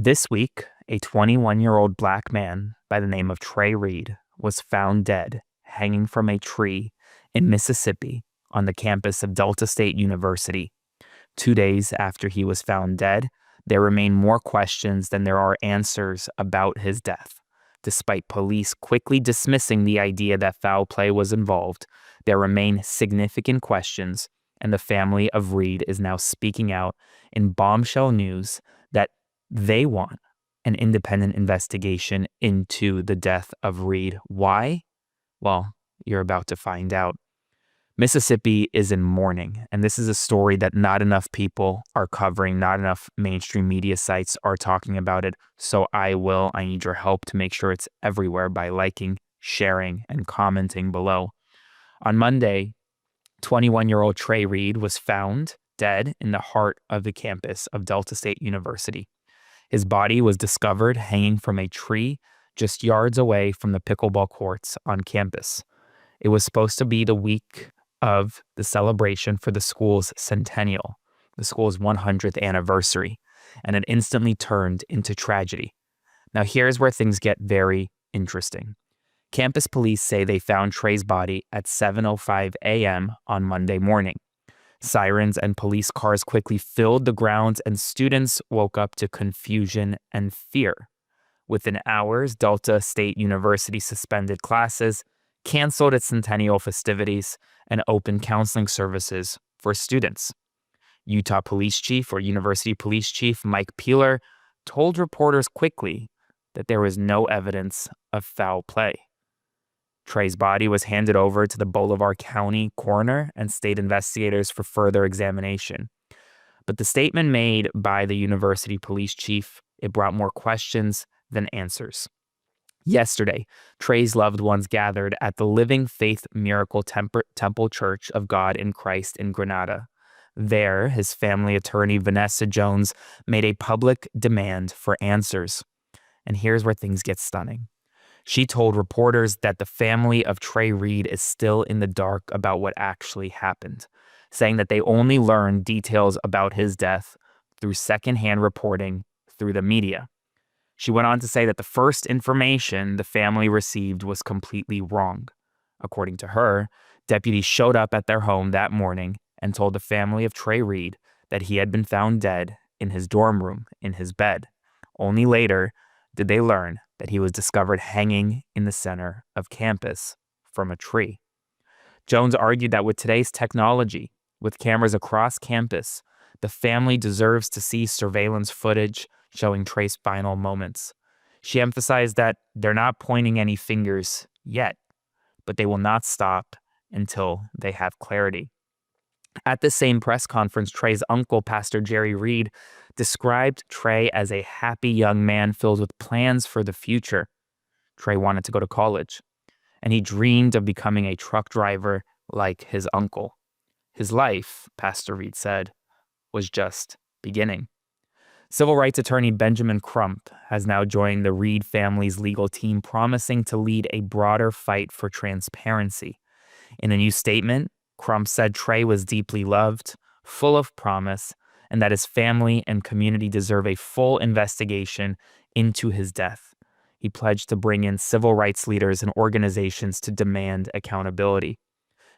This week, a 21-year-old black man by the name of Trey Reed was found dead hanging from a tree in Mississippi on the campus of Delta State University. 2 days after he was found dead, there remain more questions than there are answers about his death. Despite police quickly dismissing the idea that foul play was involved, there remain significant questions, and the family of Reed is now speaking out in bombshell news that they want an independent investigation into the death of Reed. Why? Well, you're about to find out. Mississippi is in mourning, and this is a story that not enough people are covering, not enough mainstream media sites are talking about it. So I need your help to make sure it's everywhere by liking, sharing, and commenting below. On Monday, 21-year-old Trey Reed was found dead in the heart of the campus of Delta State University. His body was discovered hanging from a tree just yards away from the pickleball courts on campus. It was supposed to be the week of the celebration for the school's centennial, the school's 100th anniversary, and it instantly turned into tragedy. Now here's where things get very interesting. Campus police say they found Trey's body at 7:05 a.m. on Monday morning. Sirens and police cars quickly filled the grounds, and students woke up to confusion and fear. Within hours, Delta State University suspended classes, canceled its centennial festivities, and opened counseling services for students. Utah Police Chief or University Police Chief Mike Peeler told reporters quickly that there was no evidence of foul play. Trey's body was handed over to the Bolivar County coroner and state investigators for further examination. But the statement made by the university police chief, it brought more questions than answers. Yesterday, Trey's loved ones gathered at the Living Faith Miracle Temple Church of God in Christ in Grenada. There, his family attorney Vanessa Jones made a public demand for answers. And here's where things get stunning. She told reporters that the family of Trey Reed is still in the dark about what actually happened, saying that they only learned details about his death through secondhand reporting through the media. She went on to say that the first information the family received was completely wrong. According to her, deputies showed up at their home that morning and told the family of Trey Reed that he had been found dead in his dorm room in his bed. Only later did they learn that he was discovered hanging in the center of campus from a tree. Jones argued that with today's technology, with cameras across campus, the family deserves to see surveillance footage showing Trey's final moments. She emphasized that they're not pointing any fingers yet, but they will not stop until they have clarity. At the same press conference, Trey's uncle, Pastor Jerry Reed, described Trey as a happy young man filled with plans for the future. Trey wanted to go to college, and he dreamed of becoming a truck driver like his uncle. His life, Pastor Reed said, was just beginning. Civil rights attorney Benjamin Crump has now joined the Reed family's legal team, promising to lead a broader fight for transparency. In a new statement, Crump said Trey was deeply loved, full of promise, and that his family and community deserve a full investigation into his death. He pledged to bring in civil rights leaders and organizations to demand accountability.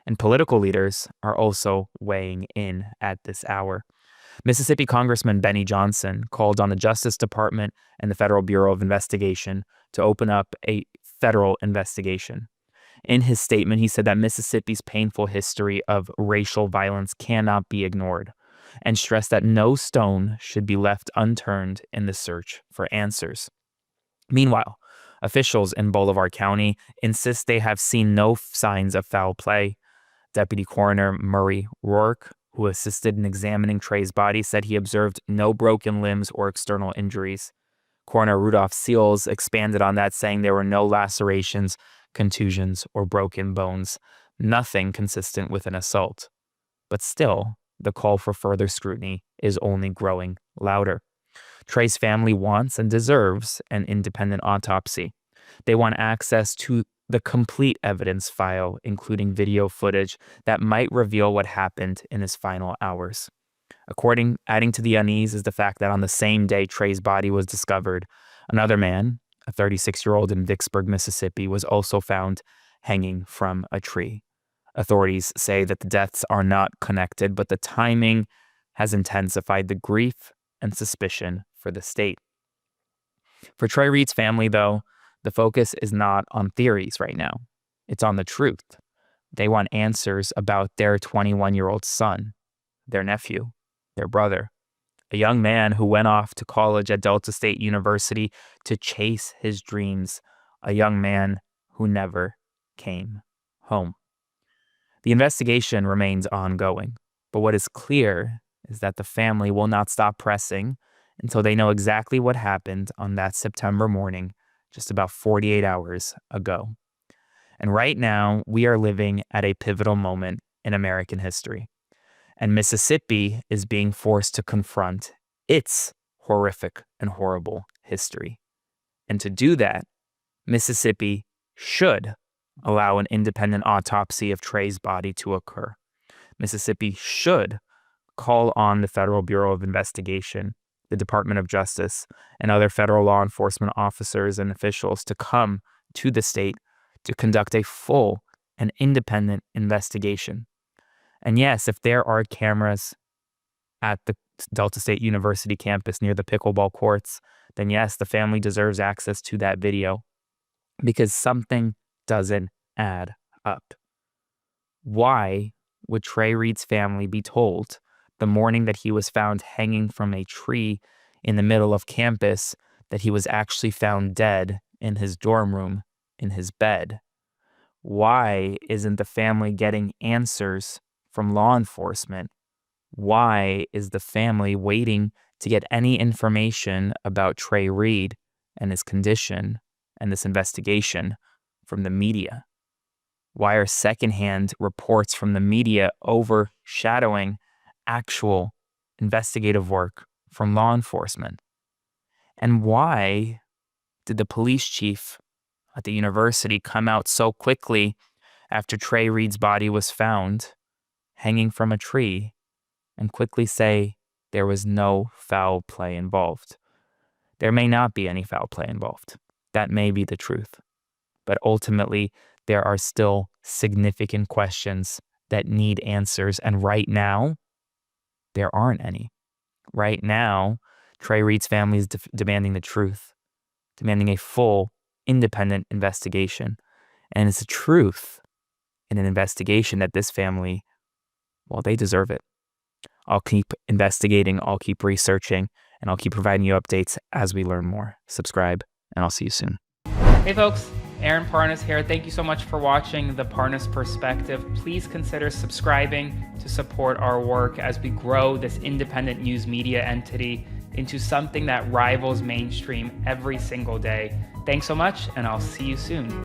And political leaders are also weighing in at this hour. Mississippi Congressman Benny Johnson called on the Justice Department and the Federal Bureau of Investigation to open up a federal investigation. In his statement, he said that Mississippi's painful history of racial violence cannot be ignored, and stressed that no stone should be left unturned in the search for answers. Meanwhile, officials in Bolivar County insist they have seen no signs of foul play. Deputy Coroner Murray Rourke, who assisted in examining Trey's body, said he observed no broken limbs or external injuries. Coroner Rudolph Seals expanded on that, saying there were no lacerations, contusions, or broken bones, nothing consistent with an assault. But still, the call for further scrutiny is only growing louder. Trey's family wants and deserves an independent autopsy. They want access to the complete evidence file, including video footage that might reveal what happened in his final hours. Adding to the unease is the fact that on the same day Trey's body was discovered, another man, a 36-year-old in Vicksburg, Mississippi, was also found hanging from a tree. Authorities say that the deaths are not connected, but the timing has intensified the grief and suspicion for the state. For Trey Reed's family, though, the focus is not on theories right now. It's on the truth. They want answers about their 21-year-old son, their nephew, their brother, a young man who went off to college at Delta State University to chase his dreams, a young man who never came home. The investigation remains ongoing, but what is clear is that the family will not stop pressing until they know exactly what happened on that September morning, just about 48 hours ago. And right now, we are living at a pivotal moment in American history. And Mississippi is being forced to confront its horrific and horrible history. And to do that, Mississippi should allow an independent autopsy of Trey's body to occur. Mississippi should call on the Federal Bureau of Investigation, the Department of Justice, and other federal law enforcement officers and officials to come to the state to conduct a full and independent investigation. And yes, if there are cameras at the Delta State University campus near the pickleball courts, then yes, the family deserves access to that video because something doesn't add up. Why would Trey Reed's family be told the morning that he was found hanging from a tree in the middle of campus that he was actually found dead in his dorm room in his bed? Why isn't the family getting answers from law enforcement? Why is the family waiting to get any information about Trey Reed and his condition and this investigation from the media? Why are secondhand reports from the media overshadowing actual investigative work from law enforcement? And why did the police chief at the university come out so quickly after Trey Reed's body was found hanging from a tree and quickly say there was no foul play involved? There may not be any foul play involved. That may be the truth. But ultimately, there are still significant questions that need answers. And right now, there aren't any. Right now, Trey Reed's family is demanding the truth, demanding a full, independent investigation. And it's the truth in an investigation that this family, well, they deserve it. I'll keep investigating, I'll keep researching, and I'll keep providing you updates as we learn more. Subscribe, and I'll see you soon. Hey folks, Aaron Parnas here. Thank you so much for watching The Parnas Perspective. Please consider subscribing to support our work as we grow this independent news media entity into something that rivals mainstream every single day. Thanks so much, and I'll see you soon.